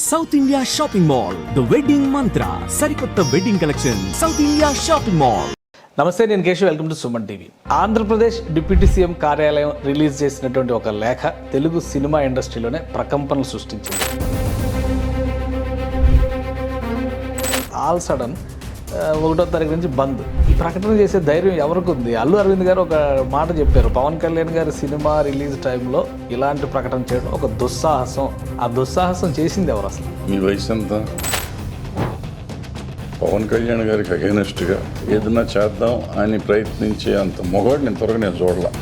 South India shopping mall, the wedding మంత్ర, సరికొత్త wedding collection, south India shopping mall. నమస్తే, నేను Keshav. Welcome to Suman TV. Andhra Pradesh deputy CM కార్యాలయం release చేసినటువంటి ఒక లేఖ తెలుగు సినిమా ఇండస్ట్రీలోనే ప్రకంపనలు సృష్టించింది. ఆల్ సడన్ 1వ తారీఖు నుంచి బంద్. ఈ ప్రకటన చేసే ధైర్యం ఎవరికి ఉంది? అల్లు అరవింద్ గారు ఒక మాట చెప్పారు, పవన్ కళ్యాణ్ గారి సినిమా రిలీజ్ టైంలో ఇలాంటి ప్రకటన చేయడం ఒక దుస్సాహసం. ఆ దుస్సాహసం చేసింది ఎవరు అసలు? మీ వయసు ఎంత? పవన్ కళ్యాణ్ గారికి అగైనెస్ట్గా ఏదన్నా చేద్దాం అని ప్రయత్నించే అంత మొగాడు ఇంతవరకు నేను చూడలా.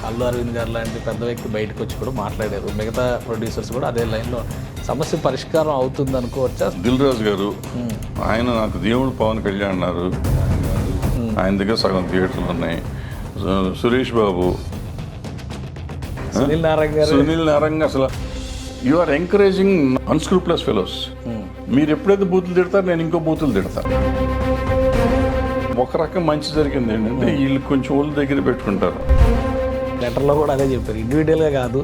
అల్లు అరవింద్ గారు లాంటి పెద్ద వ్యక్తి బయటకు వచ్చి కూడా మాట్లాడారు. మిగతా ప్రొడ్యూసర్స్ కూడా అదే లైన్లో సమస్య పరిష్కారం అవుతుంది అనుకోవచ్చా? దిల్ రాజు గారు, ఆయన నాకు దేవుడు పవన్ కళ్యాణ్ అన్నారు. ఆయన దగ్గర సగం థియేటర్లు ఉన్నాయి. సురేష్ బాబు, సునీల్ నారాయణ అసలు యు ఆర్ ఎంకరేజింగ్ అన్స్క్రూప్లెస్ ఫెలోస్. మీరు ఎప్పుడైతే బూతులు తిడతారు, నేను ఇంకో బూతులు తిడతాను. ఒక రకం మంచి జరిగింది ఏంటంటే వీళ్ళు కొంచెం ఒళ్ళు దగ్గర పెట్టుకుంటారు. లెటర్లో కూడా అదే చెప్పారు, ఇండివిజువల్గా కాదు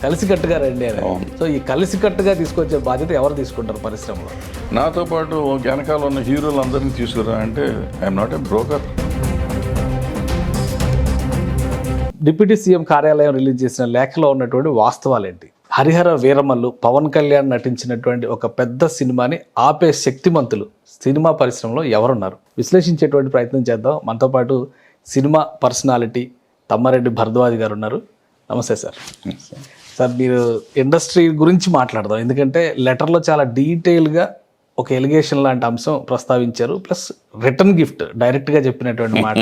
కలిసికట్టుగా రండి అని. సో ఈ కలిసికట్టుగా తీసుకొచ్చే బాధ్యత ఎవరు తీసుకుంటారు పరిశ్రమలో? నాతో పాటు వెనకాల ఉన్న హీరోలు అందరినీ తీసుకురా అంటే I'm not a broker. Deputy CM కార్యాలయం రిలీజ్ చేసిన లేఖలో ఉన్నటువంటి వాస్తవాలు ఏంటి? హరిహర వీరమల్లు పవన్ కళ్యాణ్ నటించినటువంటి ఒక పెద్ద సినిమాని ఆపే శక్తిమంతులు సినిమా పరిశ్రమలో ఎవరున్నారు? విశ్లేషించేటువంటి ప్రయత్నం చేద్దాం. మనతో పాటు సినిమా పర్సనాలిటీ తమ్మారెడ్డి భరద్వాజ్ గారు ఉన్నారు. నమస్తే సార్. సార్, మీరు ఇండస్ట్రీ గురించి మాట్లాడదాం. ఎందుకంటే లెటర్లో చాలా డీటెయిల్గా ఒక ఎలిగేషన్ లాంటి అంశం ప్రస్తావించారు. ప్లస్ రిటర్న్ గిఫ్ట్ డైరెక్ట్గా చెప్పినటువంటి మాట,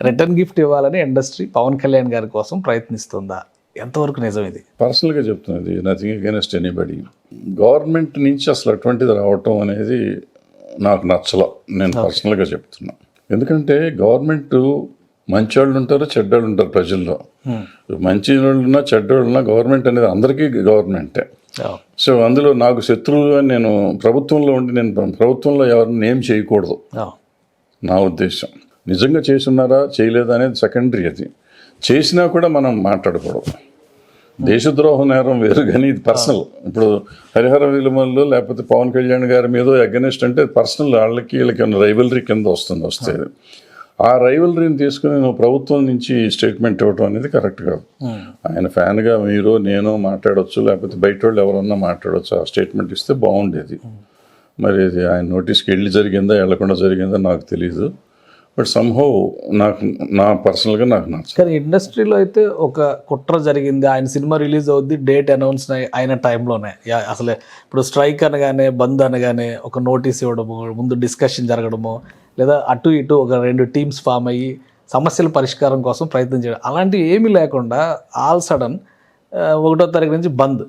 రిటర్న్ గిఫ్ట్ ఇవ్వాలని ఇండస్ట్రీ పవన్ కళ్యాణ్ గారి కోసం ప్రయత్నిస్తుందా? ఎంతవరకు నిజం ఇది? పర్సనల్గా చెప్తున్నది, నథింగ్ అగైనెస్ట్ ఎనీబడి. గవర్నమెంట్ నుంచి అసలు అటువంటిది రావటం అనేది నాకు నచ్చల. నేను పర్సనల్గా చెప్తున్నా. ఎందుకంటే గవర్నమెంట్ మంచివాళ్ళు ఉంటారు, చెడ్డోళ్ళు ఉంటారు ప్రజల్లో. మంచి వాళ్ళు ఉన్నా చెడ్డోళ్ళు ఉన్నా గవర్నమెంట్ అనేది అందరికీ గవర్నమెంటే. సో అందులో నాకు శత్రువు అని నేను ప్రభుత్వంలో ఉండి నేను ప్రభుత్వంలో ఎవరిని ఏం చేయకూడదు నా ఉద్దేశం. నిజంగా చేసున్నారా చేయలేదా అనేది సెకండరీ. అది చేసినా కూడా మనం మాట్లాడకూడదు. దేశద్రోహ నేరం వేరు, కానీ ఇది పర్సనల్. ఇప్పుడు హరిహర వీరమల్లు లేకపోతే పవన్ కళ్యాణ్ గారి మీద అగెనెస్ట్ అంటే పర్సనల్, వాళ్ళకి వీళ్ళకి రైవలరీ కింద వస్తే ఆ రైవలరీని తీసుకుని నువ్వు ప్రభుత్వం నుంచి స్టేట్మెంట్ ఇవ్వడం అనేది కరెక్ట్ కాదు. ఆయన ఫ్యాన్గా మీరు నేను మాట్లాడవచ్చు, లేకపోతే బయట వాళ్ళు ఎవరన్నా మాట్లాడవచ్చు. ఆ స్టేట్మెంట్ ఇస్తే బాగుండేది. మరి ఇది ఆయన నోటీస్కి వెళ్ళి జరిగిందా వెళ్లకుండా జరిగిందా నాకు తెలీదు. బట్ సంహౌ నా పర్సనల్గా నాకు నచ్చదు. కానీ ఇండస్ట్రీలో అయితే ఒక కుట్ర జరిగింది. ఆయన సినిమా రిలీజ్ అవుద్ది, డేట్ అనౌన్స్ అయిన టైంలోనే అసలే ఇప్పుడు స్ట్రైక్ అనగానే బంద్ అనగానే ఒక నోటీస్ ఇవ్వడము, ముందు డిస్కషన్ జరగడము, లేదా అటు ఇటు ఒక 2 టీమ్స్ ఫామ్ అయ్యి సమస్యల పరిష్కారం కోసం ప్రయత్నం చేయడం, అలాంటివి ఏమీ లేకుండా ఆల్ సడన్ 1వ తారీఖు నుంచి బంద్.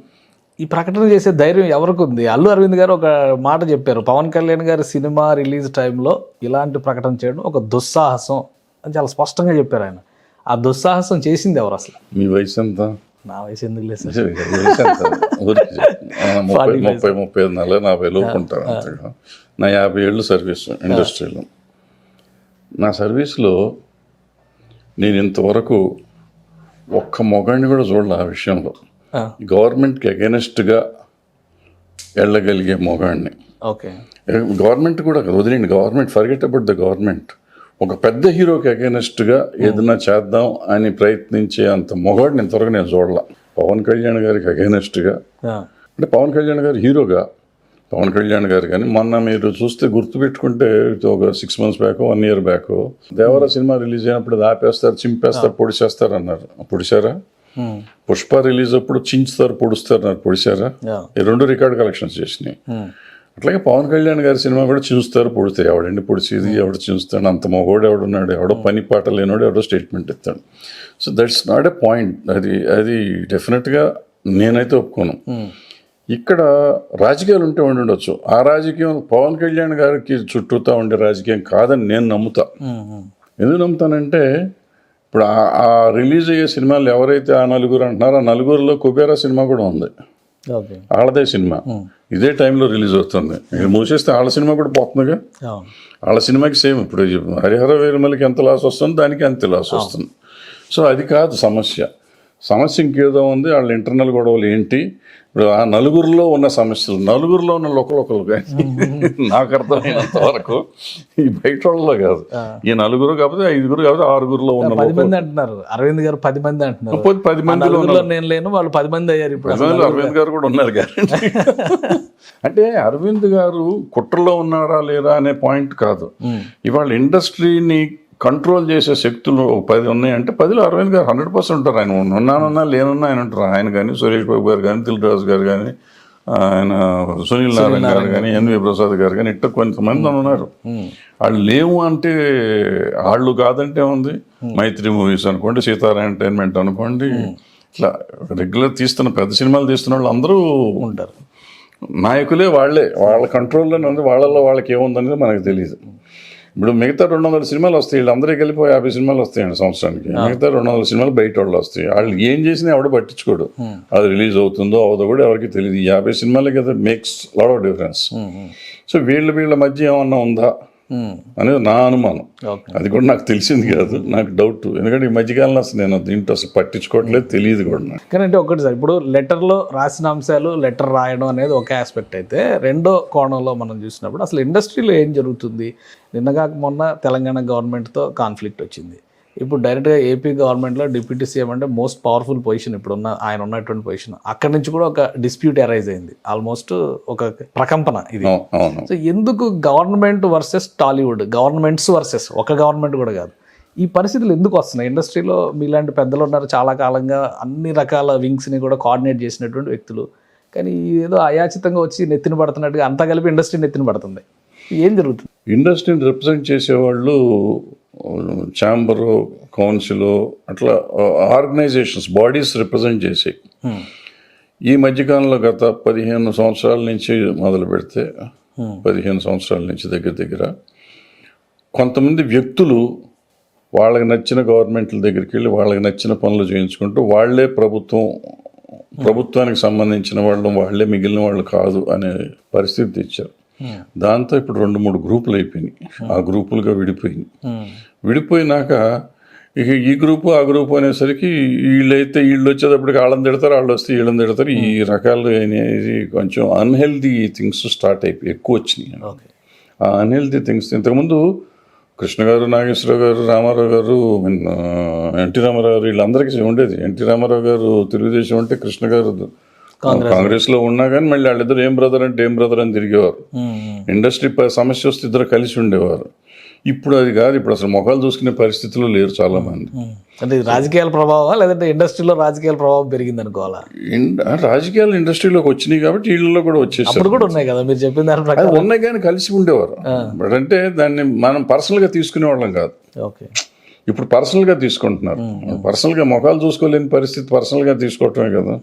ఈ ప్రకటన చేసే ధైర్యం ఎవరికి ఉంది? అల్లు అరవింద్ గారు ఒక మాట చెప్పారు, పవన్ కళ్యాణ్ గారి సినిమా రిలీజ్ టైంలో ఇలాంటి ప్రకటన చేయడం ఒక దుస్సాహసం అని చాలా స్పష్టంగా చెప్పారు ఆయన. ఆ దుస్సాహసం చేసింది ఎవరు అసలు? మీ వయసు ఎంత? నా వయసు ఎందుకు లేదు సార్, 35 లోపు ఉంటాను. నా 50 ఏళ్ళు సర్వీస్ ఇండస్ట్రీలో. నా సర్వీస్లో నేను ఇంతవరకు ఒక్క మొగాడిని కూడా చూడాలి. ఆ విషయంలో గవర్నమెంట్కి అగెనెస్ట్గా వెళ్ళగలిగే మొగాడిని. ఓకే, గవర్నమెంట్ కూడా వదిలేండి, government forget about the government. ఒక పెద్ద హీరోకి అగెనెస్ట్గా ఏదన్నా చేద్దాం అని ప్రయత్నించే అంత మొగాడిని ఇంతవరకు నేను చూడాల. పవన్ కళ్యాణ్ గారికి అగెనెస్ట్గా అంటే పవన్ కళ్యాణ్ గారు హీరోగా పవన్ కళ్యాణ్ గారు. కానీ మొన్న మీరు చూస్తే గుర్తుపెట్టుకుంటే ఒక 6 months బ్యాక్ 1 year బ్యాక్ దేవర సినిమా రిలీజ్ అయినప్పుడు అది ఆపేస్తారు, చింపేస్తారు, పొడిచేస్తారు అన్నారు. పొడిచారా? పుష్ప రిలీజ్ అప్పుడు చించుతారు, పొడుస్తారు అన్నారు. పొడిచారా? ఈ 2 రికార్డ్ కలెక్షన్స్ చేసినాయి. అట్లాగే పవన్ కళ్యాణ్ గారి సినిమా కూడా చించుతారు, పొడితే ఎవడండి పొడిచేది, ఎవడు చించుతాడు? అంత మొగోడు ఎవడున్నాడు? ఎవడో పని పాట లేనోడు ఎవడో స్టేట్మెంట్ ఇస్తాడు. So that's not a point. అది డెఫినెట్గా నేనైతే ఒప్పుకోను. ఇక్కడ రాజకీయాలు ఉంటే ఉండొచ్చు. ఆ రాజకీయం పవన్ కళ్యాణ్ గారికి చుట్టూతా ఉండే రాజకీయం కాదని నేను నమ్ముతా. ఎందుకు నమ్ముతానంటే ఇప్పుడు ఆ రిలీజ్ అయ్యే సినిమాలు ఎవరైతే ఆ 4 అంటున్నారో ఆ 4లో కుబేరా సినిమా కూడా ఉంది. వాళ్ళదే సినిమా ఇదే టైంలో రిలీజ్ అవుతుంది. మీరు మూసేస్తే వాళ్ళ సినిమా కూడా పోతుందిగా. వాళ్ళ సినిమాకి సేమ్. ఇప్పుడు హరిహర వీరమల్లికి ఎంత లాస్ వస్తుంది, దానికి అంతే లాస్ వస్తుంది. సో అది కాదు సమస్య. సమస్య ఇంకేదో ఉంది, వాళ్ళ ఇంటర్నల్ గొడవలు ఏంటి, ఇప్పుడు ఆ నలుగురిలో ఉన్న సమస్యలు, నలుగురిలో ఉన్న ఒకరు కానీ నాకు అర్థమైనంత వరకు ఈ బయట వాళ్ళలో కాదు, ఈ నలుగురు కాకపోతే ఐదుగురు కాకపోతే ఆరుగురులో ఉన్న 10 మంది అంటున్నారు, అరవింద్ గారు 10 మంది అంటున్నారు. 10 మందిలో నలుగురిలో నేను లేను, వాళ్ళు 10 మంది అయ్యారు ఇప్పుడు. అరవింద్ గారు కూడా ఉన్నారు గ్యారెంటీ. అంటే అరవింద్ గారు కుట్రలో ఉన్నారా లేరా అనే పాయింట్ కాదు. ఇవాళ ఇండస్ట్రీని కంట్రోల్ చేసే శక్తులు 10 ఉన్నాయంటే 10లో అరవింద్ గారు 100% ఉంటారు. ఆయన ఉన్నానన్నా లేనున్నా ఆయన ఉంటారు. ఆయన కానీ సురేష్ బాబు గారు కానీ దిల్రాజు గారు కానీ ఆయన సునీల్ నారాయణ గారు కానీ ఎన్వి ప్రసాద్ గారు కానీ ఇట్లా కొంతమంది ఉన్నారు. వాళ్ళు లేవు అంటే వాళ్ళు కాదంటే ఉంది. మైత్రి మూవీస్ అనుకోండి, సీతారా ఎంటర్టైన్మెంట్ అనుకోండి, ఇట్లా రెగ్యులర్ తీస్తున్న పెద్ద సినిమాలు తీస్తున్న వాళ్ళు అందరూ ఉంటారు. నాయకులే వాళ్ళే, వాళ్ళ కంట్రోల్లోనే ఉంది. వాళ్ళల్లో వాళ్ళకి ఏముందనేది మనకు తెలియదు. ఇప్పుడు మిగతా 200 సినిమాలు వస్తాయి, వీళ్ళందరికీ కలిపి 50 సినిమాలు వస్తాయండి సంవత్సరానికి. మిగతా 200 సినిమాలు బయట వాళ్ళు వస్తాయి. వాళ్ళు ఏం చేసినా ఎవడో పట్టించుకోడు. అది రిలీజ్ అవుతుందో అవదో కూడా ఎవరికి తెలియదు. 50 సినిమాలకి కదా makes lot of difference. So వీళ్ళ మధ్య ఏమన్నా ఉందా అనేది నా అనుమానం. అది కూడా నాకు తెలిసింది కాదు, నాకు డౌట్. ఎందుకంటే ఈ మధ్యకాలంలో అసలు నేను దీంట్లో అసలు పట్టించుకోవట్లేదు, తెలియదు కూడా నాకు. కానీ అంటే ఒకటి సార్, ఇప్పుడు లెటర్లో రాసిన అంశాలు లెటర్ రాయడం అనేది ఒక ఆస్పెక్ట్ అయితే, రెండో కోణంలో మనం చూసినప్పుడు అసలు ఇండస్ట్రీలో ఏం జరుగుతుంది. నిన్నగాక మొన్న తెలంగాణ గవర్నమెంట్తో కాన్ఫ్లిక్ట్ వచ్చింది. ఇప్పుడు డైరెక్ట్గా ఏపీ గవర్నమెంట్లో డిప్యూటీ సీఎం అంటే మోస్ట్ పవర్ఫుల్ పొజిషన్, ఇప్పుడున్న ఆయన ఉన్నటువంటి పొజిషన్. అక్కడి నుంచి కూడా ఒక డిస్ప్యూట్ అరైజ్ అయింది, ఆల్మోస్ట్ ఒక ప్రకంపన ఇది. సో ఎందుకు government versus Tollywood, governments versus, ఒక గవర్నమెంట్ కూడా కాదు, ఈ పరిస్థితులు ఎందుకు వస్తున్నాయి? ఇండస్ట్రీలో మీలాంటి పెద్దలు ఉన్నారు, చాలా కాలంగా అన్ని రకాల వింగ్స్ని కూడా కోఆర్డినేట్ చేసినటువంటి వ్యక్తులు. కానీ ఏదో అయాచితంగా వచ్చి నెత్తిన పడుతున్నట్టుగా అంతా కలిపి ఇండస్ట్రీ నెత్తిన పడుతుంది. ఏం జరుగుతుంది? ఇండస్ట్రీని రిప్రజెంట్ చేసేవాళ్ళు ఛాంబరు, కౌన్సిల్, అట్లా ఆర్గనైజేషన్స్, బాడీస్ రిప్రజెంట్ చేసి ఈ మధ్యకాలంలో గత 15 సంవత్సరాల నుంచి మొదలు పెడితే 15 సంవత్సరాల నుంచి దగ్గర కొంతమంది వ్యక్తులు వాళ్ళకి నచ్చిన గవర్నమెంట్ల దగ్గరికి వెళ్ళి వాళ్ళకి నచ్చిన పనులు చేయించుకుంటూ వాళ్ళే ప్రభుత్వానికి సంబంధించిన వాళ్ళు, వాళ్ళే మిగిలిన వాళ్ళు కాదు అనే పరిస్థితి తెచ్చారు. దాంతో ఇప్పుడు 2-3 గ్రూపులు అయిపోయినాయి. ఆ గ్రూపులుగా విడిపోయినాక ఇక ఈ గ్రూపు ఆ గ్రూపు అనేసరికి వీళ్ళు వచ్చేటప్పటికి వాళ్ళని తిడతారు, వాళ్ళు వస్తే వీళ్ళని తిడతారు. ఈ రకాలు అనేది కొంచెం అన్హెల్దీ థింగ్స్ స్టార్ట్ అయిపోయి ఎక్కువ వచ్చినాయి. ఆ అన్హెల్దీ థింగ్స్ ఇంతకుముందు కృష్ణ గారు, నాగేశ్వరరావు గారు, రామారావు గారు, ఎన్టీ రామారావు గారు, వీళ్ళందరికీ ఉండేది. ఎన్టీ రామారావు గారు తెలుగుదేశం అంటే, కృష్ణ గారు కాంగ్రెస్లో ఉన్నా కానీ మళ్ళీ వాళ్ళిద్దరు ఏం బ్రదర్ అని తిరిగేవారు. ఇండస్ట్రీ సమస్య వస్తే ఇద్దరు కలిసి ఉండేవారు. ఇప్పుడు అది కాదు. ఇప్పుడు అసలు మొఖాలు చూసుకునే పరిస్థితుల్లో లేరు చాలా మంది. అంటే రాజకీయాల ప్రభావం, లేదంటే ఇండస్ట్రీలో రాజకీయాల ప్రభావం పెరిగింది అనుకోవాలా? రాజకీయాలు ఇండస్ట్రీలోకి వచ్చినాయి కాబట్టి వీళ్ళలో కూడా వచ్చేసారు. అప్పుడు కూడా ఉన్నాయి కదా మీరు చెప్పిన దాని ప్రకారం. ఉన్నాయి కానీ కలిసి ఉండేవారు. అంటే దాన్ని మనం పర్సనల్గా తీసుకునే వాళ్ళం కాదు. ఓకే, ఇప్పుడు పర్సనల్గా తీసుకుంటున్నారు. పర్సనల్గా మొఖాలు చూసుకోలేని పరిస్థితి పర్సనల్గా తీసుకోవటమే కదా.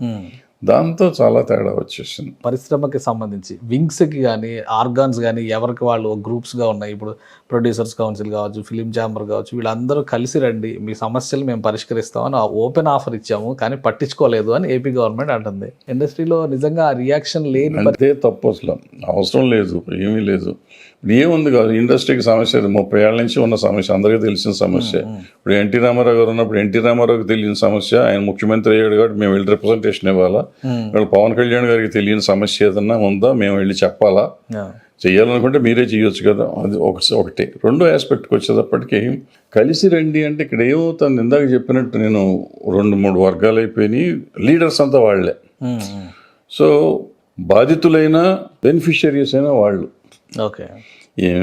దాంతో చాలా తేడా వచ్చేసింది. పరిశ్రమకి సంబంధించి వింగ్స్కి కానీ ఆర్గాన్స్ కానీ ఎవరికి వాళ్ళు గ్రూప్స్గా ఉన్నాయి. ఇప్పుడు ప్రొడ్యూసర్స్ కౌన్సిల్ కావచ్చు, ఫిలిం ఛాంబర్ కావచ్చు, వీళ్ళందరూ కలిసి రండి, మీ సమస్యలు మేము పరిష్కరిస్తామని ఓపెన్ ఆఫర్ ఇచ్చాము, కానీ పట్టించుకోలేదు అని ఏపీ గవర్నమెంట్ అంటుంది. ఇండస్ట్రీలో నిజంగా రియాక్షన్ లేని అదే తప్పు. అసలు అవసరం లేదు, ఏమీ లేదు. ఏముంది కాదు, ఇండస్ట్రీకి సమస్య 30 ఏళ్ళ నుంచి ఉన్న సమస్య, అందరికీ తెలిసిన సమస్య. ఇప్పుడు ఎన్టీ రామారావు గారు ఉన్నప్పుడు ఎన్టీ రామారావుకి తెలియని సమస్య, ఆయన ముఖ్యమంత్రి అయ్యాడు కాబట్టి మేము వెళ్ళి రిప్రజెంటేషన్ ఇవ్వాలా? వాళ్ళు పవన్ కళ్యాణ్ గారికి తెలియని సమస్య ఏదన్నా ఉందా, మేము వెళ్ళి చెప్పాలా? చెయ్యాలనుకుంటే మీరే చేయొచ్చు కదా. అది ఒకటి. రెండో ఆస్పెక్ట్కి వచ్చేటప్పటికి కలిసి రండి అంటే ఇక్కడ ఏమవుతుంది, ఇందాక చెప్పినట్టు నేను 2-3 వర్గాలు అయిపోయినాయి. లీడర్స్ అంతా వాళ్లే. సో బాధితులైనా బెనిఫిషియరీస్ అయినా వాళ్ళు. ఓకే,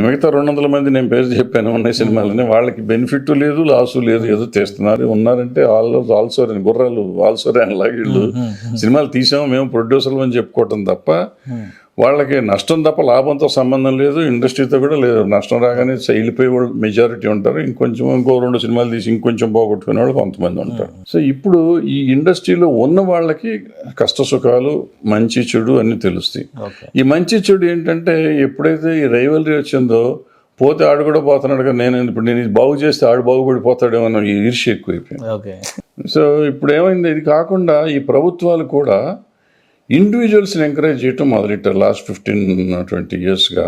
మిగతా 200 మంది నేను పేరు చెప్పాను ఉన్నాయి సినిమాలని, వాళ్ళకి బెనిఫిట్ లేదు, లాసు లేదు, ఏదో తెస్తున్నారు. ఉన్నారంటే ఆల్సో గుర్రాలు ఆల్సో లాగా వీళ్ళు సినిమాలు తీసాము మేము ప్రొడ్యూసర్లు అని చెప్పుకోవటం తప్ప వాళ్ళకి నష్టం తప్ప లాభంతో సంబంధం లేదు. ఇండస్ట్రీతో కూడా లేదు. నష్టం రాగానే వెళ్ళిపోయే వాళ్ళు మెజారిటీ ఉంటారు. ఇంకో 2 సినిమాలు తీసి ఇంకొంచెం పోగొట్టుకునే వాళ్ళు కొంతమంది ఉంటారు. సో ఇప్పుడు ఈ ఇండస్ట్రీలో ఉన్న వాళ్ళకి కష్ట సుఖాలు, మంచి చెడు అన్నీ తెలుస్తాయి. ఈ మంచి చెడు ఏంటంటే ఎప్పుడైతే ఈ రైవలరీ వచ్చిందో, పోతే ఆడు కూడా పోతున్నాడు కదా, ఇప్పుడు నేను ఇది బాగు చేస్తే ఆడు బాగుపడిపోతాడేమో అన్న ఈ ఈర్ష్య ఎక్కువైపోయింది. సో ఇప్పుడు ఏమైంది, ఇది కాకుండా ఈ ప్రభుత్వాలు కూడా ఇండివిజువల్స్ని ఎంకరేజ్ చేయటం మొదలెట్టారు లాస్ట్ 15-20 yearsగా.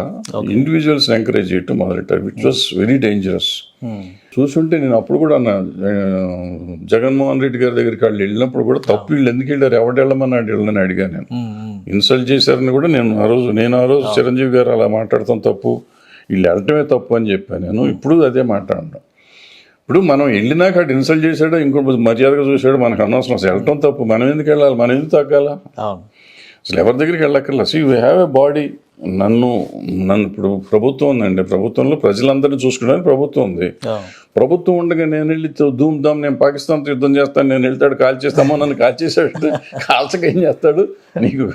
ఇండివిజువల్స్ని ఎంకరేజ్ చేయటం మొదలెట్టారు, విచ్ వాస్ వెరీ డేంజరస్. చూస్తుంటే నేను అప్పుడు కూడా జగన్మోహన్ రెడ్డి గారి దగ్గరికి వాళ్ళు వెళ్ళినప్పుడు కూడా తప్పు వీళ్ళు ఎందుకు వెళ్ళారు, ఎవరు వెళ్ళమన్నాడు వీళ్ళని అడిగా నేను. ఇన్సల్ట్ చేశారని కూడా నేను ఆ రోజు చిరంజీవి గారు అలా మాట్లాడతాం తప్పు, వీళ్ళు వెళ్ళటమే తప్పు అని చెప్పాను నేను. ఇప్పుడు అదే మాట్లాడడం. ఇప్పుడు మనం వెళ్ళినాక అటు ఇన్సల్ట్ చేశాడో ఇంకో మర్యాదగా చూసాడో మనకు అనవసరం. అసలు వెళ్ళటం తప్పు, మనం ఎందుకు వెళ్ళాలి, మనం ఎందుకు తగ్గాల, అసలు ఎవరి దగ్గరికి వెళ్ళక్కర్లా. See we have a body. నన్ను ఇప్పుడు ప్రభుత్వం ఉందండి, ప్రభుత్వంలో ప్రజలందరినీ చూసుకోవడానికి ప్రభుత్వం ఉంది. ప్రభుత్వం ఉండగా నేను వెళ్ళి ధూమ్ ధామ్ నేను పాకిస్తాన్తో యుద్ధం చేస్తాను, నేను వెళ్తాడు కాల్ చేస్తామో, నన్ను కాల్ చేసాడు, కాల్చక ఏం చేస్తాడు, నీకు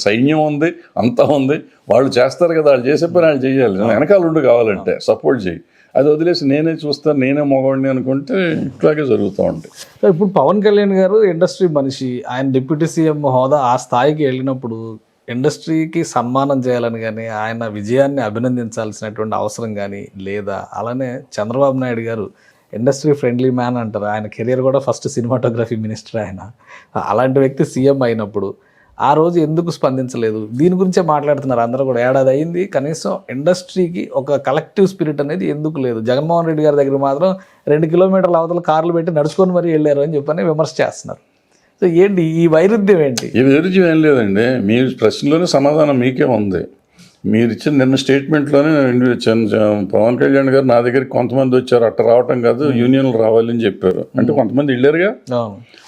సైన్యం ఉంది అంతా ఉంది, వాళ్ళు చేస్తారు కదా, వాళ్ళు చేసే పని వాళ్ళు చేయాలి, వెనకాల ఉండి కావాలంటే సపోర్ట్ చేయి. అది వదిలేసి నేనే చూస్తాను నేనే మగవాడిని అనుకుంటే ఇట్లాగే జరుగుతూ ఉంటాయి. ఇప్పుడు పవన్ కళ్యాణ్ గారు ఇండస్ట్రీ మనిషి, ఆయన డిప్యూటీ సీఎం హోదా ఆ స్థాయికి వెళ్ళినప్పుడు ఇండస్ట్రీకి సన్మానం చేయాలని కానీ ఆయన విజయాన్ని అభినందించాల్సినటువంటి అవసరం కానీ లేదా? అలానే చంద్రబాబు నాయుడు గారు ఇండస్ట్రీ ఫ్రెండ్లీ మ్యాన్ అంటారు, ఆయన కెరియర్ కూడా ఫస్ట్ సినిమాటోగ్రఫీ మినిస్టర్ ఆయన. అలాంటి వ్యక్తి సీఎం అయినప్పుడు ఆ రోజు ఎందుకు స్పందించలేదు? దీని గురించే మాట్లాడుతున్నారు అందరూ కూడా. ఏడాది అయింది, కనీసం ఇండస్ట్రీకి ఒక కలెక్టివ్ స్పిరిట్ అనేది ఎందుకు లేదు? జగన్మోహన్ రెడ్డి గారి దగ్గర మాత్రం 2 కిలోమీటర్ల అవతల కార్లు పెట్టి నడుచుకొని మరీ వెళ్ళారు అని చెప్పని విమర్శ చేస్తున్నారు. సో ఏంటి ఈ వైరుధ్యం ఏంటి? ఈ వైరుధ్యం ఏం లేదండి, మీ ప్రశ్నలోనే సమాధానం మీకే ఉంది. మీరు ఇచ్చిన నిన్న స్టేట్మెంట్లోనే పవన్ కళ్యాణ్ గారు నా దగ్గరికి కొంతమంది వచ్చారు, అట్ట రావటం కాదు యూనియన్లు రావాలని చెప్పారు. అంటే కొంతమంది వెళ్ళారుగా,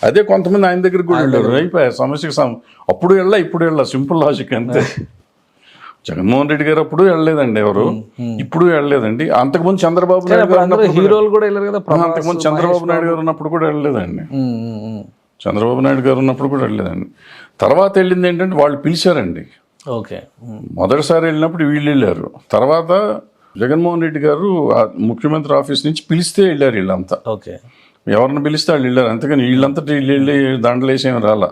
అదే కొంతమంది ఆయన దగ్గరికి కూడా వెళ్ళారు. అయిపోయారు సమస్యకి అప్పుడు వెళ్ళా ఇప్పుడు వెళ్ళా, సింపుల్ లాజిక్ అంతే. జగన్మోహన్ రెడ్డి గారు అప్పుడు వెళ్ళలేదండి ఎవరు, ఇప్పుడు వెళ్ళలేదండి. అంతకుముందు చంద్రబాబు నాయుడు గారు హీరోలు కూడా వెళ్ళారు కదా, అంతకుముందు చంద్రబాబు నాయుడు గారు ఉన్నప్పుడు కూడా వెళ్ళలేదండి. చంద్రబాబు నాయుడు గారు ఉన్నప్పుడు కూడా వెళ్ళలేదండి. తర్వాత వెళ్ళింది ఏంటంటే వాళ్ళు పిలిచారండి. ఓకే, మొదటిసారి వెళ్ళినప్పుడు వీళ్ళు వెళ్ళారు, తర్వాత జగన్మోహన్ రెడ్డి గారు ముఖ్యమంత్రి ఆఫీస్ నుంచి పిలిస్తే వెళ్ళారు వీళ్ళంతా. ఓకే, ఎవరిని పిలిస్తే వాళ్ళు వెళ్ళారు, అంతేకాని వీళ్ళంతా వీళ్ళు వెళ్ళి దండలేసేమి రాలా.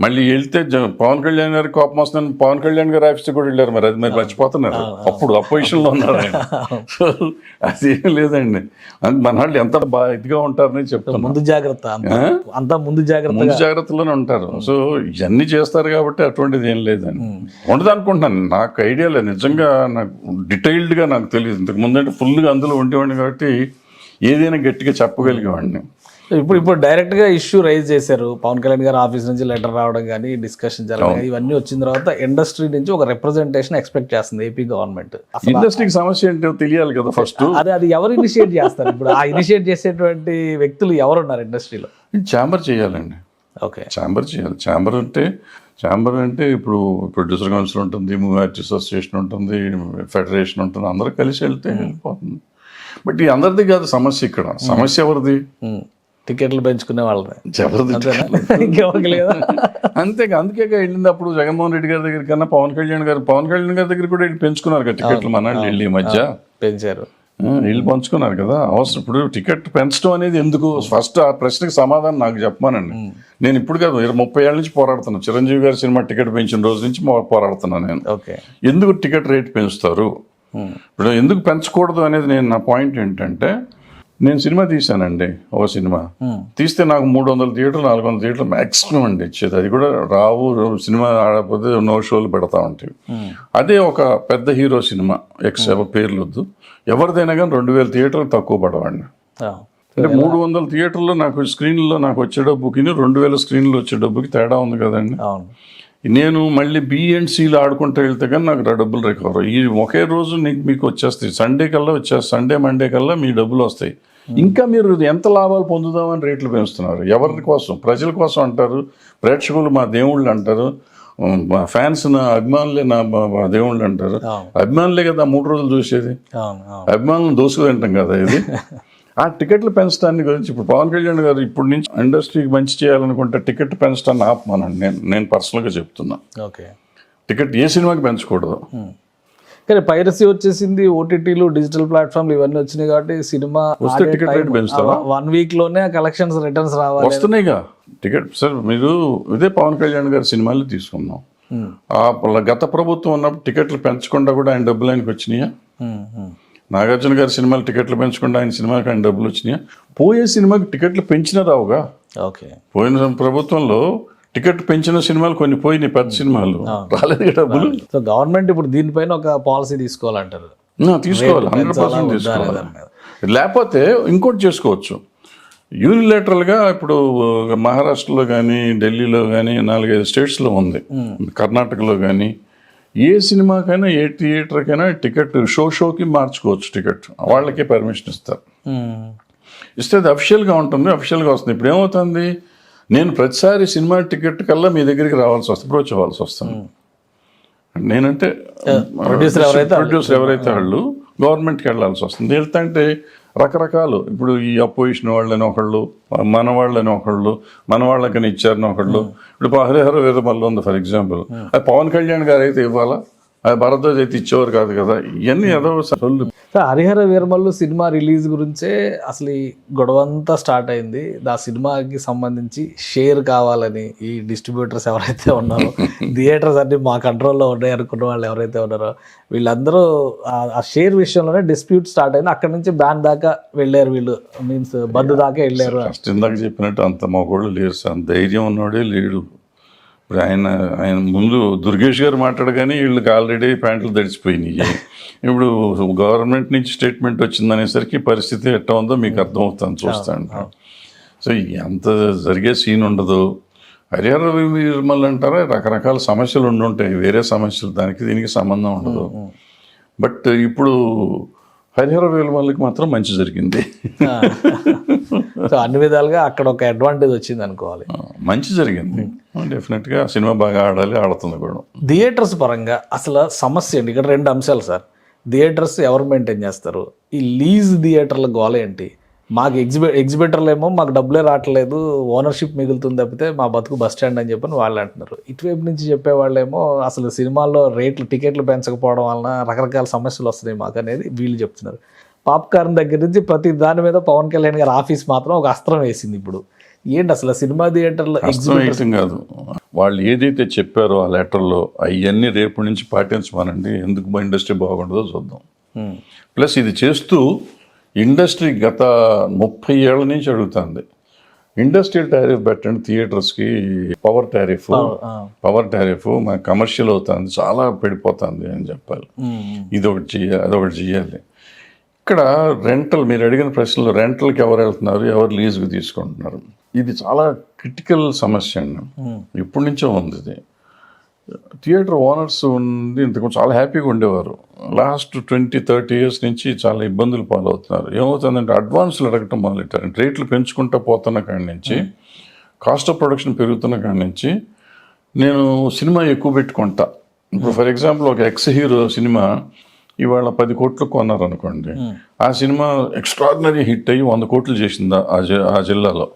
మళ్ళీ వెళ్తే పవన్ కళ్యాణ్ గారికి కోపం వస్తుందని పవన్ కళ్యాణ్ గారి ఆఫీస్ కూడా వెళ్ళారు. మరి అది మరి మర్చిపోతున్నారు, అప్పుడు అపోజిషన్లో ఉన్నారు ఆయన. సో అదేం లేదండి, మన వాళ్ళు ఎంత బాగా ఇదిగా ఉంటారని చెప్తాను. ముందు జాగ్రత్త అంతా ముందు జాగ్రత్తలోనే ఉంటారు. సో ఇవన్నీ చేస్తారు కాబట్టి అటువంటిది ఏం లేదండి. ఉండదు అనుకుంటున్నాను, నాకు ఐడియా లేదు నిజంగా, నాకు డీటెయిల్డ్గా నాకు తెలియదు. ఇంతకు ముందంటే ఫుల్గా అందులో ఉండేవాడిని కాబట్టి ఏదైనా గట్టిగా చెప్పగలిగేవాడిని. ఇప్పుడు డైరెక్ట్ గా ఇష్యూ రైజ్ చేశారు. పవన్ కళ్యాణ్ గారు ఆఫీస్ నుంచి లెటర్ రావడం కానీ, డిస్కషన్ జరగడం, ఇవన్నీ వచ్చిన తర్వాత ఇండస్ట్రీ నుంచి ఒక రిప్రజెంటేషన్ ఎక్స్పెక్ట్ చేస్తుంది ఏపీ గవర్నమెంట్. ఇండస్ట్రీకి సమస్య ఏంటో తెలియాలి కదా ఫస్ట్. అది ఎవరు ఇనిషియేట్ చేస్తారు? ఇప్పుడు ఆ ఇనిషియేట్ చేసేటువంటి వ్యక్తులు ఎవరున్నారు ఇండస్ట్రీలో? ఛాంబర్ చేయాలండి. ఓకే, ఛాంబర్ చేయాలి. ఛాంబర్ అంటే ఇప్పుడు ప్రొడ్యూసర్ కౌన్సిల్ ఉంటుంది, మూవీ ఆర్టిస్ట్ అసోసియేషన్ ఉంటుంది, ఫెడరేషన్ ఉంటుంది, అందరూ కలిసి వెళ్తే వెళ్ళిపోతుంది. బట్ ఈ అందరిది కాదు సమస్య, ఇక్కడ సమస్య ఎవరిది? టికెట్లు పెంచుకునే వాళ్ళది. అంతేగా, అందుకే వెళ్ళింది అప్పుడు జగన్మోహన్ రెడ్డి గారి దగ్గర కన్నా పవన్ కళ్యాణ్ గారి దగ్గర కూడా వెళ్ళి పెంచుకున్నారు కదా టికెట్లు. మన వెళ్ళి మధ్య పెంచారు, వీళ్ళు పంచుకున్నారు కదా. అవసరం ఇప్పుడు టికెట్ పెంచడం అనేది ఎందుకు? ఫస్ట్ ఆ ప్రశ్నకి సమాధానం నాకు చెప్పమానండి. నేను ఇప్పుడు కాదు 30 ఏళ్ళ నుంచి పోరాడుతున్నాను. చిరంజీవి గారి సినిమా టికెట్ పెంచిన రోజు నుంచి పోరాడుతున్నాను నేను. ఎందుకు టికెట్ రేట్ పెంచుతారు, ఇప్పుడు ఎందుకు పెంచకూడదు అనేది నా పాయింట్ ఏంటంటే, నేను సినిమా తీశానండి, ఒక సినిమా తీస్తే నాకు 300 థియేటర్లు 400 థియేటర్లు మ్యాక్సిమం అండి ఇచ్చేది. అది కూడా రావు, సినిమా ఆడకపోతే నో షోలు పెడతా ఉంటాయి. అదే ఒక పెద్ద హీరో సినిమా, పేర్లు వద్దు, ఎవరిదైనా కానీ 2000 థియేటర్లు తక్కువ పడవండి. అంటే 300 థియేటర్లో నాకు స్క్రీన్లో నాకు వచ్చే డబ్బుకి 2000 స్క్రీన్లో వచ్చే డబ్బుకి తేడా ఉంది కదండి. నేను మళ్ళీ బిఎండ్సీలు ఆడుకుంటూ వెళ్తే కానీ నాకు డబ్బులు రికవర్. ఈ ఒకే రోజు మీకు వచ్చేస్తాయి, సండే కల్లా వచ్చేస్తాయి, సండే మండే కల్లా మీ డబ్బులు వస్తాయి. ఇంకా మీరు ఎంత లాభాలు పొందుదామని రేట్లు పెంచుతున్నారు. ఎవరి కోసం? ప్రజల కోసం అంటారు, ప్రేక్షకులు మా దేవుళ్ళు అంటారు, మా ఫ్యాన్స్ నా అభిమానులే నా దేవుళ్ళు అంటారు. అభిమానులే కదా 3 రోజులు చూసేది, అభిమానులను దోసుకుతింటాం కదా ఇది. ఆ టికెట్లు పెంచడాన్ని గురించి ఇప్పుడు పవన్ కళ్యాణ్ గారు ఇప్పుడు నుంచి ఇండస్ట్రీకి మంచి చేయాలనుకుంటే టికెట్ పెంచడాన్ని ఆపమానండి. నేను పర్సనల్గా చెప్తున్నా. ఓకే, టికెట్ ఏ సినిమాకి పెంచకూడదు. కానీ పైరసీ వచ్చేసింది, ఓటీటీలు, డిజిటల్ ప్లాట్ఫామ్లు ఇవన్నీ వచ్చినాయి కాబట్టి సినిమా వస్తే టికెట్ రేట్ పెంచుతారా? 1 వీక్ లోనే కలెక్షన్స్ రిటర్న్స్ రావాలి, వస్తున్నాయిగా టికెట్. సార్ మీరు ఇదే పవన్ కళ్యాణ్ గారి సినిమాలు తీసుకుందాం, గత ప్రభుత్వం ఉన్నప్పుడు టికెట్లు పెంచకుండా కూడా ఆయన డబ్బులు ఆయనకు వచ్చినాయా? నాగార్జున గారి సినిమాలు టికెట్లు పెంచకుండా ఆయన సినిమాకి ఆయన డబ్బులు వచ్చినాయా? పోయే సినిమాకి టికెట్లు పెంచినా రావుగా. ఓకే, పోయిన ప్రభుత్వంలో టికెట్ పెంచిన సినిమాలు కొన్ని పోయినాయి, పెద్ద సినిమాలు రాలేదు డబ్బులు. సో గవర్నమెంట్ ఇప్పుడు దీనిపైన ఒక పాలసీ తీసుకోవాలంటారు. తీసుకోవాలి, 100% తీసుకోవాలి. లేకపోతే ఇంకోటి చేసుకోవచ్చు, యూనిలేటరల్గా. ఇప్పుడు మహారాష్ట్రలో కానీ, ఢిల్లీలో కానీ, 4-5 స్టేట్స్లో ఉంది, కర్ణాటకలో కానీ, ఏ సినిమాకైనా ఏ థియేటర్కైనా టికెట్ షోకి మార్చుకోవచ్చు. టికెట్ వాళ్ళకే పర్మిషన్ ఇస్తారు. ఇస్తే అది అఫిషియల్గా ఉంటుంది, అఫిషియల్గా వస్తుంది. ఇప్పుడు ఏమవుతుంది, నేను ప్రతిసారి సినిమా టికెట్ కల్లా మీ దగ్గరికి రావాల్సి వస్తుంది, అప్రోచ్ అవ్వాల్సి వస్తుంది. నేనంటే ప్రొడ్యూసర్ ఎవరైతే వాళ్ళు గవర్నమెంట్కి వెళ్ళాల్సి వస్తుంది. వెళ్తుంటే రకరకాలు, ఇప్పుడు ఈ అపోజిషన్ వాళ్ళని ఒకళ్ళు, మన వాళ్ళని ఒకళ్ళు, మన వాళ్ళకని ఇచ్చారని ఒకళ్ళు. ఇప్పుడు హరిహర వీరమల్లు ఉంది ఫర్ ఎగ్జాంపుల్, అది పవన్ కళ్యాణ్ గారు అయితే ఇవ్వాలా, అది భరద్వాజ్ అయితే ఇచ్చేవారు కాదు కదా. ఇవన్నీ ఏదో సొల్లు. హరిహర వీరమల్లు సినిమా రిలీజ్ గురించే అసలు ఈ గొడవంతా స్టార్ట్ అయింది. ఆ సినిమాకి సంబంధించి షేర్ కావాలని ఈ డిస్ట్రిబ్యూటర్స్ ఎవరైతే ఉన్నారో, థియేటర్స్ అన్ని మా కంట్రోల్లో ఉన్నాయి అనుకున్న వాళ్ళు ఎవరైతే ఉన్నారో, వీళ్ళందరూ ఆ షేర్ విషయంలోనే డిస్ప్యూట్ స్టార్ట్ అయింది. అక్కడ నుంచి బ్యాన్ దాకా వెళ్ళారు వీళ్ళు, మీన్స్ బంద్ దాకా వెళ్ళారు. ఫస్ట్ ఇందాక చెప్పినట్టు అంత మొగోళ్ళు లేరు సార్, ధైర్యం ఉన్నవాడే లేడు. ఇప్పుడు ఆయన ముందు దుర్గేష్ గారు మాట్లాడగానే వీళ్ళకి ఆల్రెడీ ప్యాంట్లు తడిచిపోయినాయి. ఇప్పుడు గవర్నమెంట్ నుంచి స్టేట్మెంట్ వచ్చిందనేసరికి పరిస్థితి ఎట్లా ఉందో మీకు అర్థమవుతుంది చూస్తాను. సో అంత జరిగే సీన్ ఉండదు. హరిహర వీరమల్లు అంటారా, రకరకాల సమస్యలు ఉండుంటాయి, వేరే సమస్యలు, దానికి దీనికి సంబంధం ఉండదు. బట్ ఇప్పుడు హరిహర వీరమల్లుకి మాత్రం మంచి జరిగింది. సో అన్ని విధాలుగా అక్కడ ఒక అడ్వాంటేజ్ వచ్చింది అనుకోవాలి. మంచి జరిగింది, డెఫినెట్గా సినిమా బాగా ఆడాలి, ఆడుతుంది కూడా. థియేటర్స్ పరంగా అసలు సమస్య ఏంటి? ఇక్కడ 2 అంశాలు సార్. థియేటర్స్ ఎవరు మెయింటైన్ చేస్తారు? ఈ లీజ్ థియేటర్ల గోల ఏంటి? మాకు ఎగ్జిబిటర్లు ఏమో మాకు డబ్బులే రావట్లేదు, ఓనర్షిప్ మిగులుతుంది తప్పితే మా బతుకు బస్ స్టాండ్ అని చెప్పని వాళ్ళు అంటున్నారు. ఇటువైపు నుంచి చెప్పేవాళ్ళేమో అసలు సినిమాల్లో టికెట్లు పెంచకపోవడం వలన రకరకాల సమస్యలు వస్తున్నాయి మాకు అనేది వీళ్ళు చెప్తున్నారు. పాప్కార్న్ దగ్గర నుంచి ప్రతి దాని మీద పవన్ కళ్యాణ్ గారి ఆఫీస్ మాత్రం ఒక అస్త్రం వేసింది. ఇప్పుడు ఏంటి అసలు సినిమా థియేటర్లో ఎగ్జిబిషన్ కాదు, వాళ్ళు ఏదైతే చెప్పారో ఆ లెటర్లో అవన్నీ రేపు నుంచి పాటించమనండి, ఎందుకు ఇండస్ట్రీ బాగుంటుందో చూద్దాం. ప్లస్ ఇది చేస్తూ ఇండస్ట్రీ గత 30 ఏళ్ల నుంచి అడుగుతుంది, ఇండస్ట్రియల్ టారిఫ్ పెట్టండి థియేటర్స్కి, పవర్ టారిఫ్ మన కమర్షియల్ అవుతుంది, చాలా పడిపోతుంది అని చెప్పాలి. ఇది ఒకటి చేయాలి, అదొకటి చేయాలి. ఇక్కడ రెంటల్, మీరు అడిగిన ప్రశ్నలు, రెంటల్కి ఎవరు వెళ్తున్నారు, ఎవరు లీజుకి తీసుకుంటున్నారు, ఇది చాలా క్రిటికల్ సమస్య అండి. ఇప్పటి నుంచో ఉంది ఇది. థియేటర్ ఓనర్స్ ఉంది ఇంతకు చాలా హ్యాపీగా ఉండేవారు. లాస్ట్ 20-30 ఇయర్స్ నుంచి చాలా ఇబ్బందులు పాలవుతున్నారు. ఏమవుతుందంటే అడ్వాన్సులు అడగటం మొదలెట్టారు. రేట్లు పెంచుకుంటూ పోతున్న కాడి నుంచి, కాస్ట్ ఆఫ్ ప్రొడక్షన్ పెరుగుతున్న కాడి నుంచి, నేను సినిమా ఎక్కువ పెట్టుకుంటా. ఇప్పుడు ఫర్ ఎగ్జాంపుల్ ఒక ఎక్స్ హీరో సినిమా ఇవాళ 10 కోట్లు కొన్నారు అనుకోండి, ఆ సినిమా ఎక్స్ట్రాడినరీ హిట్ అయ్యి 100 కోట్లు చేసింది ఆ జిల్లాలో.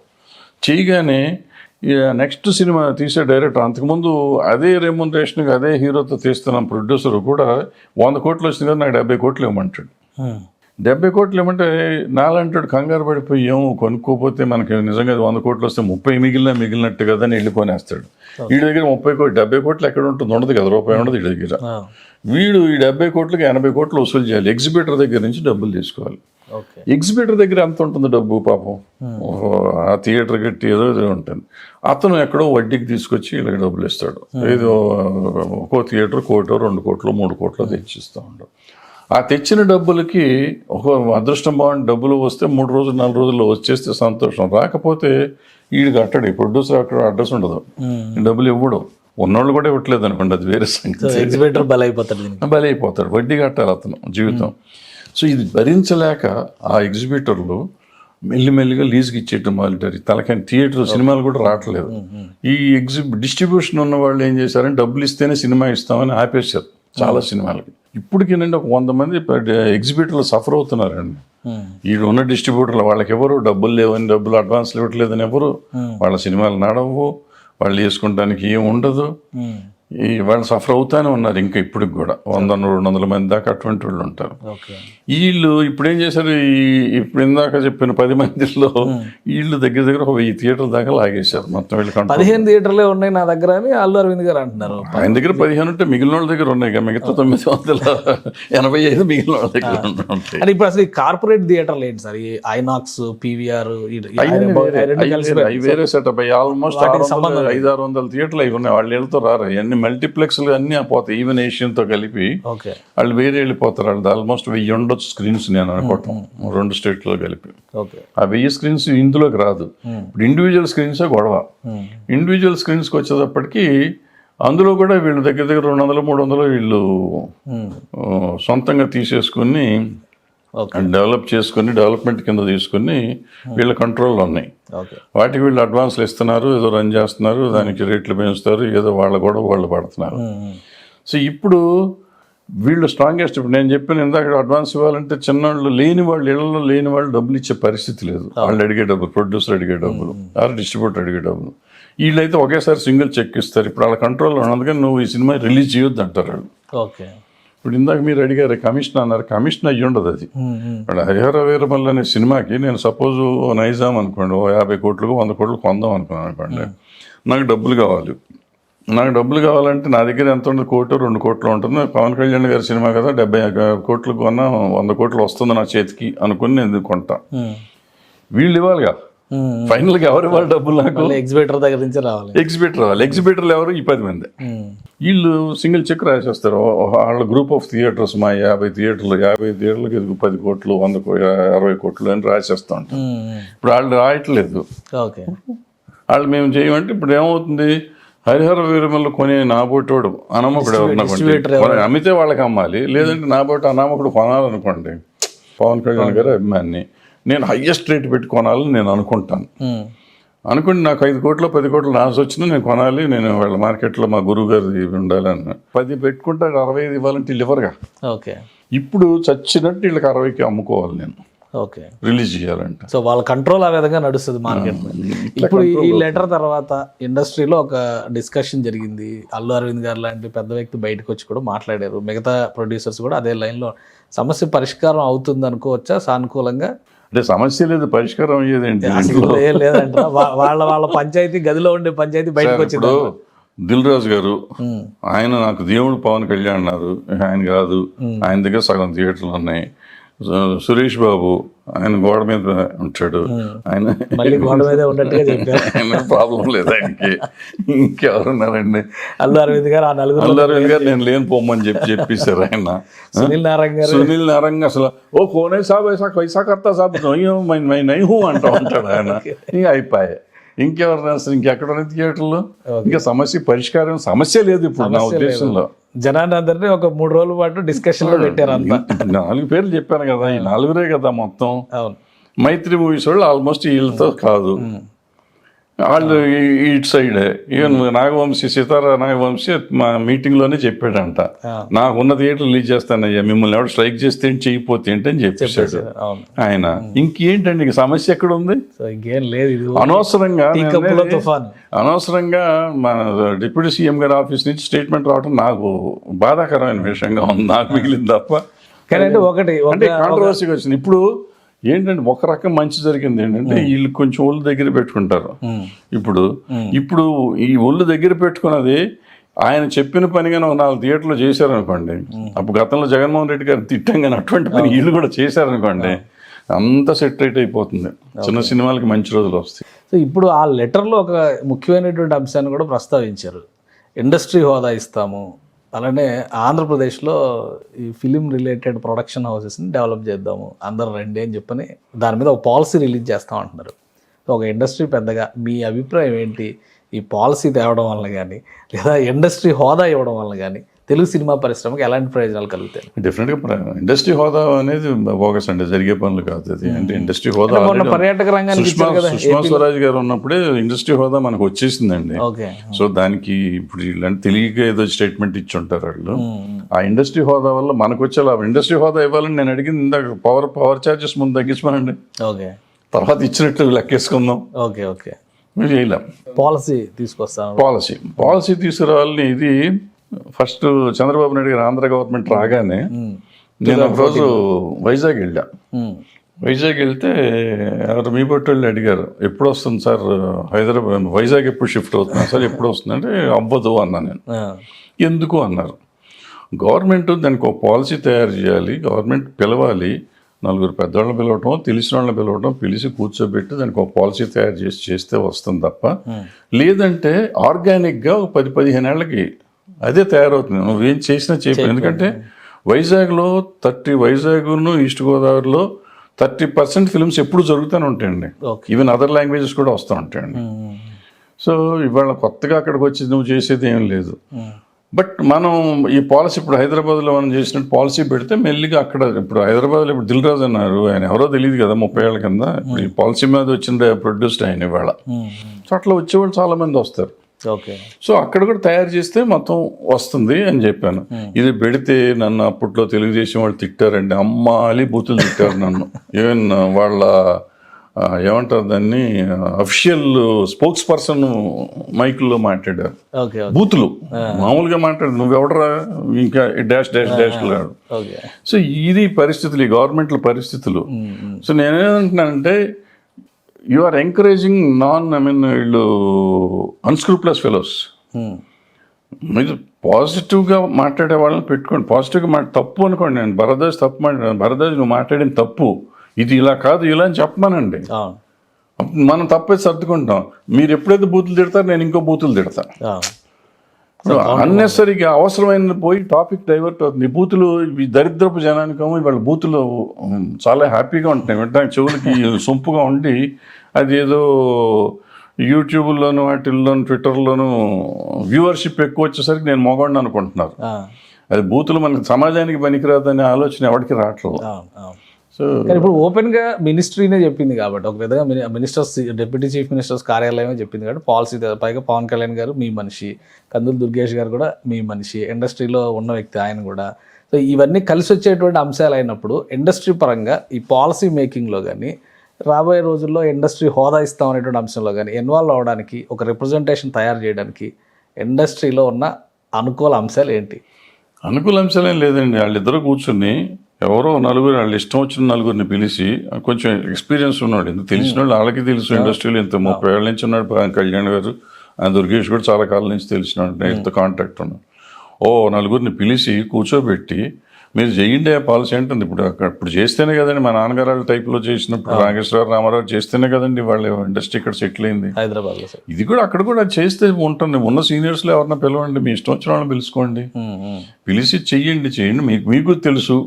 చేయగానే నెక్స్ట్ సినిమా తీసే డైరెక్టర్ అంతకుముందు అదే రెమ్యునరేషన్కి అదే హీరోతో తీస్తున్న ప్రొడ్యూసర్ కూడా 100 కోట్లు వచ్చింది కదా, నాకు 70 కోట్లు ఇవ్వమంటాడు. 70 కోట్లు ఇవ్వమంటే నాలంటాడు కంగారు పడిపోయి, ఏమో కొనుక్కోపోతే మనకి నిజంగా 100 కోట్లు వస్తే 30 మిగిలినట్టు కదా అని వెళ్ళిపోనేస్తాడు. వీడి దగ్గర 30 కోట్లు 70 కోట్లు ఎక్కడ ఉంటుంది, ఉండదు కదా, రూపాయి ఉండదు వీడి దగ్గర. వీడు ఈ 70 కోట్లకి 80 కోట్లు వసూలు చేయాలి, ఎగ్జిబిటర్ దగ్గర నుంచి డబ్బులు తీసుకోవాలి. ఎగ్జిబిటర్ దగ్గర ఎంత ఉంటుంది డబ్బు పాపం, ఆ థియేటర్ కట్టి ఏదో ఉంటుంది. అతను ఎక్కడో వడ్డీకి తీసుకొచ్చి వీళ్ళకి డబ్బులు ఇస్తాడు. ఏదో ఒక్కో థియేటర్ 1 కోటో 2 కోట్లు 3 కోట్లు తెచ్చిస్తూ ఉంటాడు. ఆ తెచ్చిన డబ్బులకి ఒక అదృష్టం బాగుండి డబ్బులు వస్తే 3 రోజులు 4 రోజుల్లో వచ్చేస్తే సంతోషం, రాకపోతే వీడు కట్టడు, ప్రొడ్యూసర్ అక్కడ అడ్రస్ ఉండదు, డబ్బులు ఇవ్వడు, ఉన్నోళ్ళు కూడా ఇవ్వట్లేదు అనుకోండి, అది వేరే సంగతి. ఎగ్జిబిటర్ బలైపోతాడు, వడ్డీ కట్టాలి అతను జీవితం. సో ఇది భరించలేక ఆ ఎగ్జిబిటర్లు మెల్లిమెల్లిగా లీజ్కి ఇచ్చేయటం మొదలెట్టారు. తలకాయ థియేటర్ సినిమాలు కూడా రావట్లేదు. ఈ డిస్ట్రిబ్యూషన్ ఉన్న వాళ్ళు ఏం చేశారంటే డబ్బులు ఇస్తేనే సినిమా ఇస్తామని ఆపేశారు చాలా సినిమాలకి. ఇప్పటికేనండి ఒక 100 మంది ఎగ్జిబిటర్లు సఫర్ అవుతున్నారండి. ఈ ఉన్న డిస్ట్రిబ్యూటర్లు వాళ్ళకి ఎవరు డబ్బులు లేవని, డబ్బులు అడ్వాన్స్లు ఇవ్వట్లేదని ఎవరు, వాళ్ళ సినిమాలు నడవు, వాళ్ళు వేసుకోవడానికి ఏం ఉండదు. వాళ్ళు సఫర్ అవుతానే ఉన్నారు ఇంకా ఇప్పటికి కూడా 100-200 మంది దాకా అటువంటి వాళ్ళు ఉంటారు. ఓకే. వీళ్ళు ఇప్పుడు ఏం చేశారు, ఇప్పుడు ఇందాక చెప్పిన 10 మందిలో వీళ్ళు దగ్గర దగ్గర 1000 థియేటర్ల దాకా లాగేశారు మొత్తం. వీళ్ళు 15 థియేటర్లే ఉన్నాయి నా దగ్గర అని అల్లు అరవింద్ గారు అంటున్నారు. ఆయన దగ్గర 15 ఉంటే మిగిలిన వాళ్ళ దగ్గర ఉన్నాయి కదా, మిగతా 985 మిగిలిన వాళ్ళ దగ్గర ఉంటాయి. అంటే ఇప్పుడు అసలు ఈ కార్పొరేట్ థియేటర్లు ఏంటి సార్? ఈ ఐనాక్స్, పీవీఆర్ అవి వేరే సెటప్ అయ్యి ఆల్మోస్ట్ 500-600 థియేటర్లు అవి ఉన్నాయి. వాళ్ళు వెళ్తూ రారు, అన్ని మల్టీప్లెక్స్లు అన్నీ పోతాయి. ఈవెన్ ఏషియన్తో కలిపి వాళ్ళు వేరే వెళ్ళిపోతారు. వాళ్ళు ఆల్మోస్ట్ 1000 ఉండొచ్చు స్క్రీన్స్ నేను అనుకోవటం 2 స్టేట్లో కలిపి. ఆ 1000 స్క్రీన్స్ ఇందులోకి రాదు. ఇప్పుడు ఇండివిజువల్ స్క్రీన్సే గొడవ. ఇండివిజువల్ స్క్రీన్స్కి వచ్చేటప్పటికి అందులో కూడా వీళ్ళు దగ్గర దగ్గర 200-300 వీళ్ళు సొంతంగా తీసేసుకుని డెవలప్ చేసుకుని డెవలప్మెంట్ కింద తీసుకుని వీళ్ళ కంట్రోల్లో ఉన్నాయి. వాటికి వీళ్ళు అడ్వాన్స్లు ఇస్తున్నారు, ఏదో రన్ చేస్తున్నారు, దానికి రేట్లు పెంచుతారు, ఏదో వాళ్ళ కూడా వాళ్ళు పడుతున్నారు. సో ఇప్పుడు వీళ్ళు స్ట్రాంగెస్ట్. ఇప్పుడు నేను చెప్పిన ఇందాక అడ్వాన్స్ ఇవ్వాలంటే చిన్నవాళ్ళు లేని వాళ్ళు, ఇళ్లలో లేని వాళ్ళు డబ్బులు ఇచ్చే పరిస్థితి లేదు. వాళ్ళు అడిగే డబ్బులు, ప్రొడ్యూసర్ అడిగే డబ్బులు, ఆర్ డిస్ట్రిబ్యూటర్ అడిగే డబ్బులు. వీళ్ళైతే ఒకేసారి సింగిల్ చెక్ ఇస్తారు. ఇప్పుడు వాళ్ళ కంట్రోల్లో ఉన్నది కానీ నువ్వు ఈ సినిమా రిలీజ్ చేయొద్దు అంటారు వాళ్ళు. ఇప్పుడు ఇందాక మీరు అడిగారు కమిషన్ అన్నారు, కమిషన్ అయ్యి ఉండదు అది. ఇప్పుడు హరిహర వీరమల్లు అనే సినిమాకి నేను సపోజ్ నైజాం అనుకోండి 50 కోట్లకు 100 కోట్లు కొందాం అనుకున్నాను అనుకోండి. నాకు డబ్బులు కావాలి. నాకు డబ్బులు కావాలంటే నా దగ్గర ఎంత ఉంటుంది, 1-2 కోట్లు ఉంటుంది. పవన్ కళ్యాణ్ గారి సినిమా కదా, 70 కోట్లు కొన్నా 100 కోట్లు వస్తుంది నా చేతికి అనుకుని నేను కొంటా. వీళ్ళు ఇవ్వాలిగా ఫైనల్గా. ఎవరు ఇవ్వాలి డబ్బులు? నాకు ఎగ్జిబిటర్ దగ్గర నుంచి రావాలి. ఎగ్జిబిటర్ రావాలి. ఎగ్జిబిటర్లు ఎవరు? ఈ 10 మంది. వీళ్ళు సింగిల్ చెక్ రాసేస్తారు. వాళ్ళ గ్రూప్ ఆఫ్ థియేటర్స్, మా 50 థియేటర్లకి 10 కోట్లు 100 60 కోట్లు అని రాసేస్తూ ఉంటారు. ఇప్పుడు వాళ్ళు రాయట్లేదు. వాళ్ళు మేము చేయమంటే ఇప్పుడు ఏమవుతుంది, హరిహర వీరమల్లు కొనే నాబోటోడు అనామకుడు ఎవరు అమ్మితే వాళ్ళకి అమ్మాలి, లేదంటే నాబోటి అనామకుడు కొనాలనుకోండి. పవన్ కళ్యాణ్ గారు అభిమాని, నేను హయ్యెస్ట్ రేట్ పెట్టి కొనాలని నేను అనుకుంటాను. అనుకుంటే నాకు 5 కోట్లు 10 కోట్లు నాసు వచ్చినా నేను కొనాలి, నేను వాళ్ళ మార్కెట్లో మా గురువు గారి ఉండాలి అన్న. 10 పెట్టుకుంటే 65 ఇవ్వాలంటే వీళ్ళు ఇవ్వరుగా. ఇప్పుడు చచ్చినట్టు వీళ్ళకి 60కి అమ్ముకోవాలి నేను రిలీజ్ చేయాలంటే. సో వాళ్ళ కంట్రోల్ ఆ విధంగా నడుస్తుంది మార్కెట్. ఇప్పుడు ఈ లెటర్ తర్వాత ఇండస్ట్రీలో ఒక డిస్కషన్ జరిగింది. అల్లు అరవింద్ గారు లాంటి పెద్ద వ్యక్తి బయటకు వచ్చి కూడా మాట్లాడారు. మిగతా ప్రొడ్యూసర్స్ కూడా అదే లైన్లో. సమస్య పరిష్కారం అవుతుంది అనుకోవచ్చా సానుకూలంగా? అంటే సమస్య లేదు, పరిష్కారం అయ్యేది ఏంటి? లేదంట. వాళ్ళ పంచాయతీ గదిలో ఉండే పంచాయతీ బయటకు వచ్చింది. దిల్ రాజు గారు ఆయన నాకు దేవుడు పవన్ కళ్యాణ్ అన్నారు, ఆయన కాదు. ఆయన దగ్గర సగం థియేటర్లు ఉన్నాయి. సురేష్ బాబు ఆయన గోడ మీద ఉంటాడు, ఆయన ప్రాబ్లం లేదు ఆయనకి. ఇంకెవరున్నారండి? అల్లు అరవింద్ గారు నేను లేని పోమని చెప్పేశారు ఆయన. సునీల్ నారంగ్ అసలు ఓ కోనే సాబ్ ఐసా కైసా కర్తా సాబ్ నైహూ అంటూ ఉంటాడు ఆయన. ఇంకా అయిపోయాయి. ఇంకెవరు అసలు ఇంకెక్కడ థియేటర్లో? ఇంకా సమస్య పరిష్కారం సమస్య లేదు ఇప్పుడు నా ఉద్దేశంలో. జనాన్ని అందరినీ ఒక 3 రోజుల పాటు డిస్కషన్ లో పెట్టారు. 4 పేర్లు చెప్పాను కదా, ఈ 4 కదా మొత్తం. మైత్రి మూవీస్ వాళ్ళు ఆల్మోస్ట్ వీళ్ళతో కాదు, వాళ్ళు ఇటు సైడే. ఈవెన్ నాగవంశీ, సితారా నాగవంశీ మా మీటింగ్లోనే చెప్పాడంట, నాకున్న థియేటర్ రిలీజ్ చేస్తానయ్యా, మిమ్మల్ని ఎవరు స్ట్రైక్ చేస్తే ఏంటి, చేయకపోతే ఏంటి అని చెప్పేశాడు ఆయన. ఇంకేంటండి ఇంక సమస్య ఎక్కడ ఉంది? ఇంకేం లేదు. అనవసరంగా మన డిప్యూటీ సీఎం గారి ఆఫీస్ నుంచి స్టేట్మెంట్ రావడం నాకు బాధాకరమైన విషయంగా ఉంది, నాకు మిగిలింది తప్ప. కానీ ఒకటి అంటే కాంట్రవర్సీగా వచ్చింది. ఇప్పుడు ఏంటంటే ఒక రకం మంచి జరిగింది ఏంటంటే వీళ్ళు కొంచెం ఒళ్ళు దగ్గర పెట్టుకుంటారు. ఇప్పుడు ఈ ఒళ్ళు దగ్గర పెట్టుకున్నది ఆయన చెప్పిన పని కానీ 4 థియేటర్లు చేశారనుకోండి, అప్పుడు గతంలో జగన్మోహన్ రెడ్డి గారు తిట్టంగానే అటువంటి పని వీళ్ళు కూడా చేశారనుకోండి, అంతా సెట్ రైట్ అయిపోతుంది. చిన్న సినిమాలకి మంచి రోజులు వస్తాయి. సో ఇప్పుడు ఆ లెటర్లో ఒక ముఖ్యమైనటువంటి అంశాన్ని కూడా ప్రస్తావించారు. ఇండస్ట్రీ హోదా ఇస్తాము, అలానే ఆంధ్రప్రదేశ్లో ఈ ఫిలిం రిలేటెడ్ ప్రొడక్షన్ హౌసెస్ని డెవలప్ చేద్దాము, అందరు రండి అని చెప్పని దాని మీద ఒక పాలసీ రిలీజ్ చేస్తాం అంటున్నారు. ఒక ఇండస్ట్రీ పెద్దగా మీ అభిప్రాయం ఏంటి? ఈ పాలసీ తేవడం వల్ల కానీ లేదా ఇండస్ట్రీ హోదా ఇవ్వడం వల్ల కానీ తెలుగు సినిమా పరిశ్రమకి ఎలాంటి ప్రయోజనాలు కలుగుతాయి? డెఫినెట్గా ఇండస్ట్రీ హోదా అనేది బోగస్ అండి, జరిగే పనులు కాదు అది. అంటే ఇండస్ట్రీ హోదా పర్యాటక రంగానికి సుష్మా స్వరాజ్ గారు ఉన్నప్పుడే ఇండస్ట్రీ హోదా మనకు వచ్చేసిందండి. సో దానికి ఇప్పుడు ఇలాంటి తెలియక ఏదో స్టేట్మెంట్ ఇచ్చి ఉంటారు వాళ్ళు. ఆ ఇండస్ట్రీ హోదా వల్ల మనకు వచ్చే లాభం. ఇండస్ట్రీ హోదా ఇవ్వాలని నేను అడిగింది ఇందాక పవర్ ఛార్జెస్ ముందు తగ్గించమనండి, తర్వాత ఇచ్చినట్టు లెక్కేసుకుందాం. మేము చేయలేం. పాలసీ తీసుకొస్తాను. పాలసీ తీసుకురావాలని ఇది ఫస్ట్ చంద్రబాబు నాయుడు గారు ఆంధ్ర గవర్నమెంట్ రాగానే నేను ఒక రోజు వైజాగ్ వెళ్ళా. వైజాగ్ వెళ్తే ఎవరు మీ బట్టి వాళ్ళు అడిగారు, ఎప్పుడు వస్తుంది సార్ హైదరాబాద్, వైజాగ్ ఎప్పుడు షిఫ్ట్ అవుతున్నా సార్, ఎప్పుడు వస్తుంది అంటే అవ్వదు అన్నా నేను. ఎందుకు అన్నారు, గవర్నమెంట్ దానికి ఒక పాలసీ తయారు చేయాలి, గవర్నమెంట్ పిలవాలి, నలుగురు పెద్దవాళ్ళని పిలవటం, తెలిసిన వాళ్ళని పిలవటం, పిలిచి కూర్చోబెట్టి దానికి ఒక పాలసీ తయారు చేస్తే వస్తుంది తప్ప, లేదంటే ఆర్గానిక్గా ఒక 10-15 ఏళ్ళకి అదే తయారవుతుంది. నువ్వేం చేసినా చెప్పు. ఎందుకంటే వైజాగ్లో వైజాగ్ను ఈస్ట్ గోదావరిలో 30% ఫిల్మ్స్ ఎప్పుడు జరుగుతూనే ఉంటాయండి. ఈవెన్ అదర్ లాంగ్వేజెస్ కూడా వస్తూ ఉంటాయండి. సో ఇవాళ కొత్తగా అక్కడికి వచ్చి నువ్వు చేసేది ఏం లేదు. బట్ మనం ఈ పాలసీ ఇప్పుడు హైదరాబాద్లో మనం చేసినట్టు పాలసీ పెడితే మెల్లిగా అక్కడ ఇప్పుడు హైదరాబాద్లో ఇప్పుడు దిల్ రాజు అన్నారు, ఆయన ఎవరో తెలియదు కదా 30 ఏళ్ళ కింద. ఇప్పుడు ఈ పాలసీ మీద వచ్చిన ప్రొడ్యూస్డ్ ఆయన ఇవాళ. సో అట్లా వచ్చేవాళ్ళు చాలా మంది వస్తారు. సో అక్కడ కూడా తయారు చేస్తే మొత్తం వస్తుంది అని చెప్పాను. ఇది పెడితే నన్ను అప్పట్లో తెలుగుదేశం వాళ్ళు తిట్టారండి, అమ్మాలి బూతులు తిట్టారు నన్ను. ఈవెన్ వాళ్ళ ఏమంటారు దాన్ని, అఫిషియల్ స్పోక్స్ పర్సన్ మైకుల్లో మాట్లాడారు, బూతులు మామూలుగా మాట్లాడారు, నువ్వెవడరా ఇంకా డాష్ డాష్ డాష్. సో ఇది పరిస్థితులు, ఈ గవర్నమెంట్ల పరిస్థితులు. సో నేనేమంటున్నానంటే యు ఆర్ ఎంకరేజింగ్ వీళ్ళు అన్స్క్రూప్లస్ ఫెలోస్. మీరు పాజిటివ్గా మాట్లాడే వాళ్ళని పెట్టుకోండి, పాజిటివ్గా తప్పు అనుకోండి. నేను భరద్వాజ్ తప్పు మాట్లాడాను, భరద్వాజ్ నువ్వు మాట్లాడిన తప్పు, ఇది ఇలా కాదు ఇలా అని చెప్పమానండి. మనం తప్పైతే సర్దుకుంటాం. మీరు ఎప్పుడైతే బూతులు తిడతారో నేను ఇంకో బూతులు తిడతాను. అన్నెసరిగా అవసరమైన పోయి టాపిక్ డైవర్ట్ అవుతుంది. బూతులు ఈ దరిద్రపు జనానికేమో ఇవాళ బూతులు చాలా హ్యాపీగా ఉంటున్నాయి, వెంటనే చెవులకి సొంపుగా ఉండి అది ఏదో యూట్యూబ్లోను వాటిల్లోను ట్విట్టర్లోను వ్యూవర్షిప్ ఎక్కువ వచ్చేసరికి నేను మొగండి అనుకుంటున్నారు. అది బూతులు మనకి సమాజానికి పనికిరాదనే ఆలోచన ఎవరికి రావట్లేదు. సో ఇప్పుడు ఓపెన్గా మినిస్ట్రీనే చెప్పింది కాబట్టి, ఒక విధంగా మినిస్టర్స్ డిప్యూటీ చీఫ్ మినిస్టర్స్ కార్యాలయమే చెప్పింది కాబట్టి పాలసీ, పైగా పవన్ కళ్యాణ్ గారు మీ మనిషి, కందులు దుర్గేష్ గారు కూడా మీ మనిషి, ఇండస్ట్రీలో ఉన్న వ్యక్తి ఆయన కూడా. సో ఇవన్నీ కలిసి వచ్చేటువంటి అంశాలు అయినప్పుడు ఇండస్ట్రీ పరంగా ఈ పాలసీ మేకింగ్లో కానీ రాబోయే రోజుల్లో ఇండస్ట్రీ హోదా ఇస్తాం అనేటువంటి అంశంలో కానీ ఇన్వాల్వ్ అవ్వడానికి, ఒక రిప్రజెంటేషన్ తయారు చేయడానికి ఇండస్ట్రీలో ఉన్న అనుకూల అంశాలు ఏంటి? అనుకూల అంశాలు ఏం లేదండి. వాళ్ళిద్దరూ కూర్చుని ఎవరో నలుగురు వాళ్ళు ఇష్టం వచ్చిన నలుగురిని పిలిచి, కొంచెం ఎక్స్పీరియన్స్ ఉన్నాడు, ఎందుకు తెలిసిన వాళ్ళు వాళ్ళకి తెలుసు, ఇండస్ట్రీలో ఇంత 30 ఏళ్ళ నుంచి ఉన్నాడు పవన్ కళ్యాణ్ గారు, ఆయన దుర్గేష్ కూడా చాలా కాలం నుంచి తెలిసినాడు, ఇంత కాంటాక్ట్ ఉన్నాడు. నలుగురిని పిలిచి కూర్చోబెట్టి మీరు చేయండి ఆ పాలసీ అంటుంది. ఇప్పుడు చేస్తేనే కదండి మా నాన్నగారు వాళ్ళ టైప్లో చేసినప్పుడు నాగేశ్వరరావు రామారావు చేస్తేనే కదండి వాళ్ళ ఇండస్ట్రీ ఇక్కడ సెటిల్ అయింది హైదరాబాద్లో. ఇది కూడా అక్కడ కూడా చేస్తే ఉంటుంది. ఉన్న సీనియర్స్లో ఎవరన్నా పిలవండి, మీ ఇష్టం వచ్చిన వాళ్ళని పిలుచుకోండి, పిలిచి చేయండి. మీకు తెలుసు,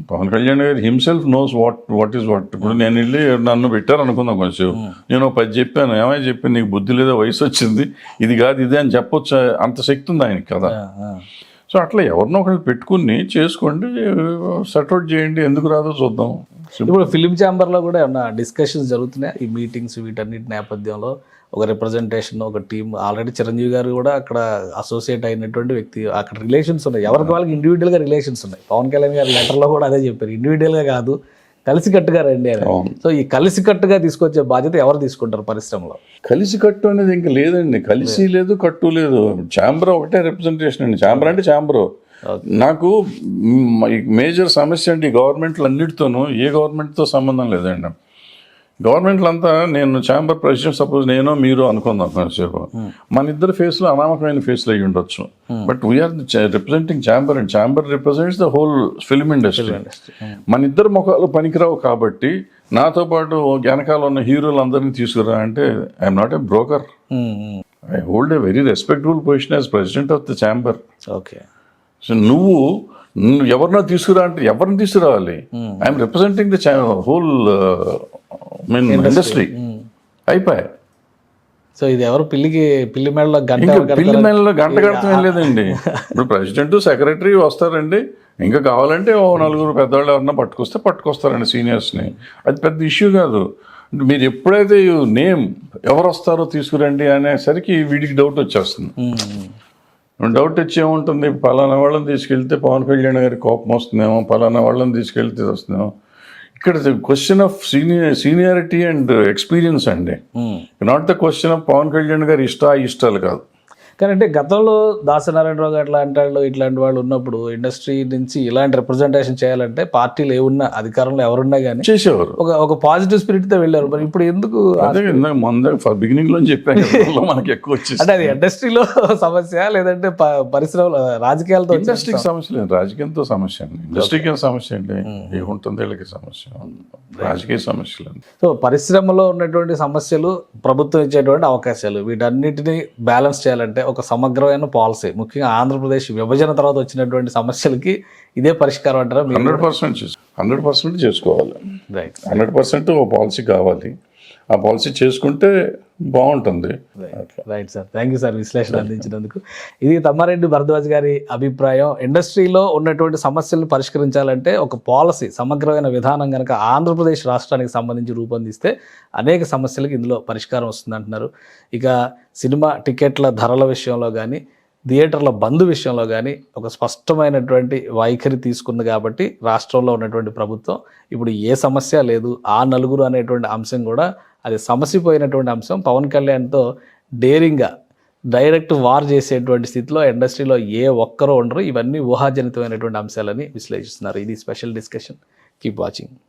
పవన్ కళ్యాణ్ గారు himself knows what is what. ఇప్పుడు నేను వెళ్ళి నన్ను పెట్టారు అనుకుందాం కొంచెం, నేను 10 చెప్పాను, ఏమైనా చెప్పాను నీకు బుద్ధి లేదా, వయసు వచ్చింది, ఇది కాదు ఇదే అని చెప్పొచ్చు, అంత శక్తి ఉంది ఆయనకి కదా. సో అట్లా ఎవరినో ఒకళ్ళు పెట్టుకుని చేసుకోండి, సెట్అవుట్ చేయండి, ఎందుకు రాదో చూద్దాం. ఇప్పుడు ఫిలిం ఛాంబర్లో కూడా ఏమన్నా డిస్కషన్స్ జరుగుతున్నాయి ఈ మీటింగ్స్ వీటన్నిటి నేపథ్యంలో? ఒక రిప్రజెంటేషన్, ఒక టీమ్, ఆల్రెడీ చిరంజీవి గారు కూడా అక్కడ అసోసియేట్ అయినటువంటి వ్యక్తి, అక్కడ రిలేషన్స్ ఉన్నాయి, ఎవరికి వాళ్ళకి ఇండివిజువల్గా రిలేషన్స్ ఉన్నాయి. పవన్ కళ్యాణ్ గారి లెటర్లో కూడా అదే చెప్పారు, ఇండివిజువల్గా కాదు కలిసికట్టుగా రండి అని. సో ఈ కలిసికట్టుగా తీసుకొచ్చే బాధ్యత ఎవరు తీసుకుంటారు పరిశ్రమలో? కలిసికట్టు అనేది ఇంకా లేదండి, కలిసి లేదు కట్టు లేదు, ఛాంబర్ ఒకటే రిప్రజెంటేషన్ అండి. ఛాంబర్ అంటే ఛాంబరు. నాకు మేజర్ సమస్య అంటే ఈ గవర్నమెంట్లు అన్నిటితోనూ ఏ గవర్నమెంట్తో సంబంధం లేదండి. గవర్నమెంట్లు అంతా, నేను ఛాంబర్ ప్రెసిడెంట్ సపోజ్ నేను మీరు అనుకుందాం కొంచెంసేపు, మన ఇద్దరు ఫేస్లో అనామకమైన ఫేస్లు అయ్యి ఉండొచ్చు, but we are representing chamber and chamber represents the whole film industry. మన ఇద్దరు ముఖాలు పనికిరావు కాబట్టి నాతో పాటు వెనకాల ఉన్న హీరోలు అందరినీ తీసుకురా అంటే I'm not a broker, I hold a very respectable position as president of the chamber. Okay. So నువ్వు ఎవరినో తీసుకురా అంటే ఎవరిని తీసుకురావాలి? I'm representing the whole industry. అయిపోయా. సో ఇది ఎవరు పిల్లి మేడలో గంట కడతాం ఏం లేదండి. ఇప్పుడు ప్రెసిడెంట్ సెక్రటరీ వస్తారండి, ఇంకా కావాలంటే నలుగురు పెద్దవాళ్ళు ఎవరన్నా పట్టుకొస్తారండి సీనియర్స్ని, అది పెద్ద ఇష్యూ కాదు. మీరు ఎప్పుడైతే నేమ్ ఎవరు వస్తారో తీసుకురండి అనేసరికి వీడికి డౌట్ వచ్చేస్తుంది. డౌట్ వచ్చి ఏముంటుంది, పలానా వాళ్ళని తీసుకెళ్తే పవన్ కళ్యాణ్ గారికి కోపం వస్తుందేమో, పలానా వాళ్ళని తీసుకెళ్తే వస్తుందేమో. ఇక్కడ question of seniority and experience అండి, not the question of Pawan Kalyan గారు ఇష్టాలు కాదు. కానీ అంటే గతంలో దాసనారాయణరావు గారు ఇట్లాంటి వాళ్ళు ఉన్నప్పుడు ఇండస్ట్రీ నుంచి ఇలాంటి రిప్రజెంటేషన్ చేయాలంటే పార్టీలు ఏమున్నా అధికారంలో ఎవరున్నా కానీ చేసేవారు, ఒక పాజిటివ్ స్పిరిట్ తో వెళ్ళారు. మరి ఇప్పుడు ఎందుకు అదే బిగినింగ్ లో చెప్పాను మనకి ఎక్కువ వచ్చేసి. అంటే అది ఇండస్ట్రీలో సమస్య లేదంటే పరిశ్రమలో రాజకీయాలతో ఇండస్ట్రీకి సమస్య లేదు, రాజకీయంతో సమస్య అండి. ఇండస్ట్రీకి సమస్య అండి, ఏముంటుంది వీళ్ళకి సమస్య, రాజకీయ సమస్యలు. సో పరిశ్రమలో ఉన్నటువంటి సమస్యలు, ప్రభుత్వం ఇచ్చేటువంటి అవకాశాలు, వీటన్నిటిని బ్యాలెన్స్ చేయాలంటే ఒక సమగ్రమైన పాలసీ, ముఖ్యంగా ఆంధ్రప్రదేశ్ విభజన తర్వాత వచ్చినటువంటి సమస్యలకి ఇదే పరిష్కారం అంటారా? 100% చేసుకోవాలి. రైట్ 100% ఓ పాలసీ కావాలి, ఆ పాలసీ చేసుకుంటే బాగుంటుంది. Right sir, thank you sir విశ్లేషణ అందించినందుకు. ఇది తమ్మారెడ్డి భరద్వాజ్ గారి అభిప్రాయం. ఇండస్ట్రీలో ఉన్నటువంటి సమస్యలను పరిష్కరించాలంటే ఒక పాలసీ, సమగ్రమైన విధానం కనుక ఆంధ్రప్రదేశ్ రాష్ట్రానికి సంబంధించి రూపొందిస్తే అనేక సమస్యలకు ఇందులో పరిష్కారం వస్తుంది అంటున్నారు. ఇక సినిమా టికెట్ల ధరల విషయంలో కానీ, థియేటర్ల బంద్ విషయంలో కానీ ఒక స్పష్టమైనటువంటి వైఖరి తీసుకుంది కాబట్టి రాష్ట్రంలో ఉన్నటువంటి ప్రభుత్వం ఇప్పుడు ఏ సమస్య లేదు. ఆ నలుగురు అనేటువంటి అంశం కూడా అది సమసిపోయినటువంటి అంశం. పవన్ కళ్యాణ్తో డేరింగ్గా డైరెక్ట్ వార్ చేసేటువంటి స్థితిలో ఇండస్ట్రీలో ఏ ఒక్కరూ ఉండరు. ఇవన్నీ ఊహాజనితమైనటువంటి అంశాలని విశ్లేషిస్తున్నారు. ఇది స్పెషల్ డిస్కషన్. Keep watching.